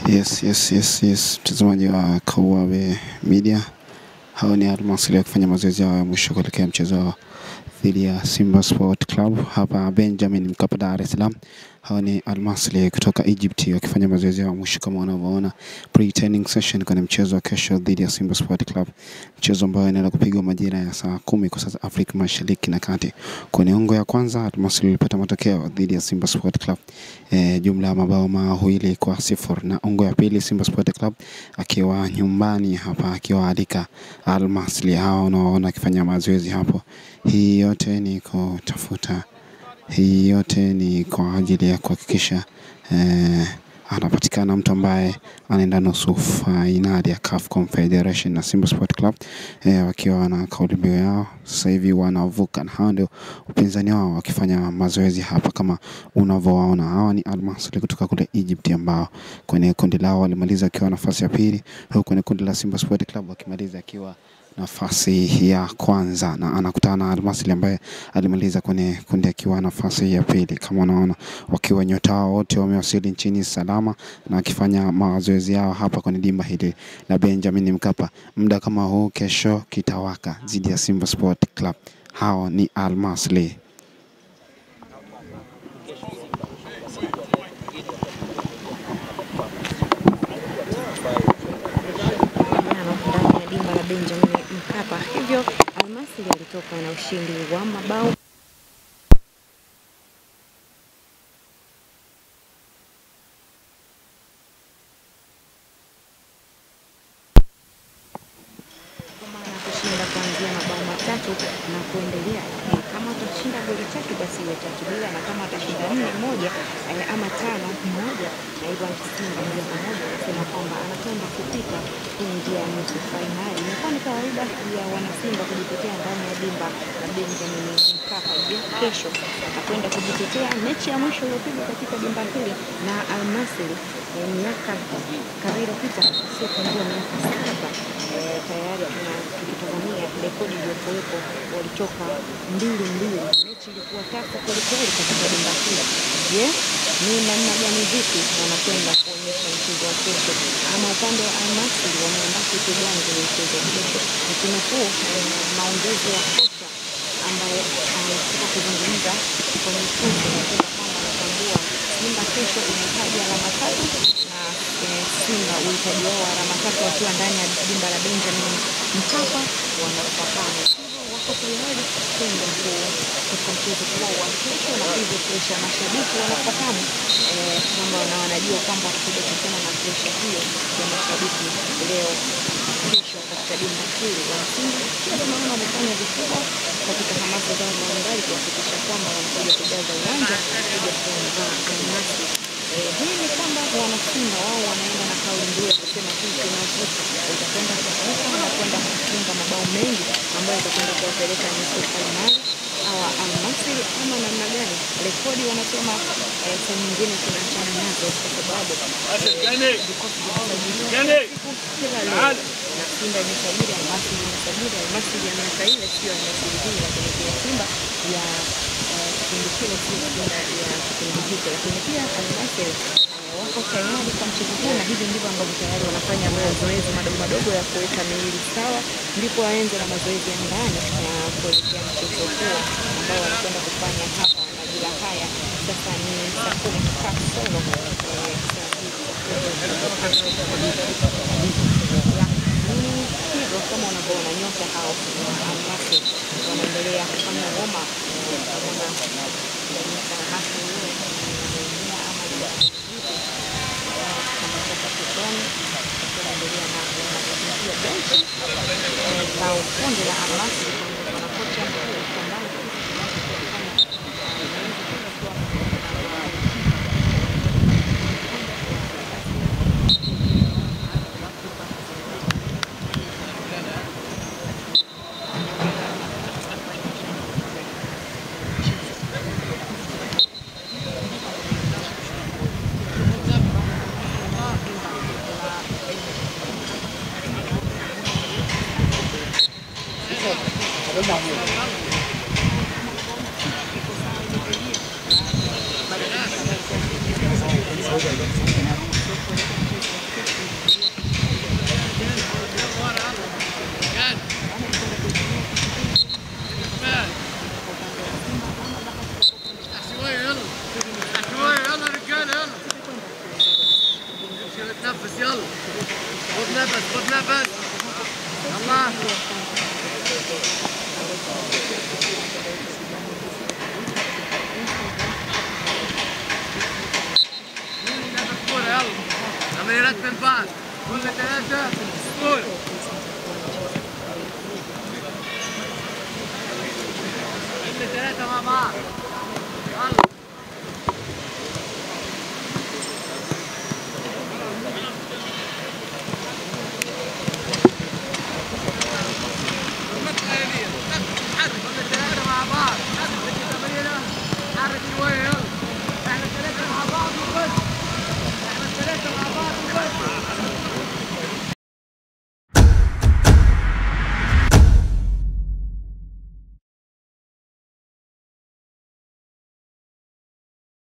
Yes. Mtazamaji wa Kawabe Media. Hao ni Al-Masry kufanya mazoezi ya mwisho kuelekea mchezo dhidi ya Simba Sport Club hapa Benjamin Mkapa, Dar es Salaam. Hao ni Al-Masry kutoka Egypt wakifanya mazoezi ya mwisho kama unavyoona, pre-training session kwenye mchezo wa kesho dhidi ya Simba Sport Club, mchezo ambao unaenda kupigwa majira ya saa 10 kwa saa Afrika Mashariki na Kati. Kwenye ongo ya kwanza Al-Masry ilipata matokeo dhidi ya Simba Sport Club jumla ya mabao 2-0, na ongo ya pili Simba Sport Club akiwa nyumbani hapa akiwaalika Al-Masry. Hao unaona akifanya mazoezi hapo. Hii yote ni kwa ajili ya kuhakikisha anapatikana mtu ambaye anaenda nusu finali ya CAF Confederation na Simba Sport Club wakiwa na kauli mbiu yao sasa hivi wanavuka, na hao ndio upinzani wao wakifanya mazoezi hapa kama unavyowaona. Hawa ni Al-Masry kutoka kule Egypt ambao kwenye kundi lao walimaliza akiwa nafasi ya pili, huko kwenye kundi la Simba Sport Club wakimaliza akiwa nafasi ya kwanza, na anakutana na Al-Masry ambaye alimaliza kwenye kundi akiwa nafasi ya pili. Kama unaona wakiwa nyota wote wamewasili nchini salama na wakifanya mazoezi yao hapa kwenye dimba hili la Benjamin Mkapa. Muda kama huu kesho kitawaka dhidi ya Simba Sport Club. Hao ni Al-Masry. Benjamin Mkapa. Hivyo Al-Masry alitoka na ushindi wa mabao kushinda kuanzia mabao 3 na kuendelea. Kama utashinda goli 3 basi iwe 3-0, na kama utashinda 4-1 ama 5-1, na hivyo Simba moja kwa moja anasema kwamba anakwenda kupita kuingia nusu finali. Ni kawaida ya wanasimba kujitetea ndani ya dimba la Benjamin Mkapa. Kesho atakwenda kujitetea mechi ya mwisho iliyopigwa katika dimba hili na Al-Masry miaka kadhaa iliyopita, sio kuanzia miaka 7 tayari tukitazamia rekodi iliyokuwepo, walitoka 2-2. Mechi ilikuwa tasa kweli katika dimba hili. Je, ni namna gani vipi wanakwenda kuonyesha mchezo wa kesho, ama upande wa Al-Masry wameandaa kitu gani kwenye mchezo wa kesho? Lakini huu maongezi ya kocha ambaye anataka kuzungumza kwenye mchezo na kwamba anatambua Simba kesho inahitaji alama 3 na Simba uhitaji wao alama 3 wakiwa ndani ya dimba la Benjamin Mkapa wanafahamu. Wako tayari kwenda katika mchezo huo wa kesho, na hivyo presha mashabiki wanafahamu kwamba wanajua kwamba watakuja kukutana na presha hiyo ya mashabiki leo kesho katika dimba hili la Simba. Tunaona wamefanya vikubwa katika hamasa zao mbalimbali kuhakikisha kwamba wanakuja kujaza uwanja kuja kuanza Al-Masry. Hii ni kwamba wanasimba wao wanaenda na kauli mbiu ya kusema sisi tunavuka, itakwenda kuvuka na kwenda kufunga mabao mengi ambayo itakwenda kuwapeleka nusu finali au Al-Masry ama namna gani. Rekodi wanasema saa nyingine tunaachana nazo kwa sababu vikosi kila leo na Simba imesajili, Al-Masry imesajili. Al-Masry ya miaka ile sio Al-Masry hii, lakini pia Simba ya kipindi kile sio Simba ya kipindi hiki, lakini pia Al-Masry wako tayari kwa mchezo huu, na hivi ndivyo ambavyo tayari wanafanya mazoezi madogo ya kuweka miili sawa, ndipo waanze na mazoezi ya ndani ya kuelekea mchezo huu ambao wanakwenda kufanya hapa majira haya. Sasa ni saa 10 kasoro hivyo kama unavyoona nyota hao Al-Masry wanaendelea kufanya ngoma kundi la Al-Masry na kocha mkuu ambaye تنفس يلا. خذ نفس خذ نفس. يلا. نفس كورة يلا. تمريرات من بعض. كل 3 كورة. كل 3 مع بعض.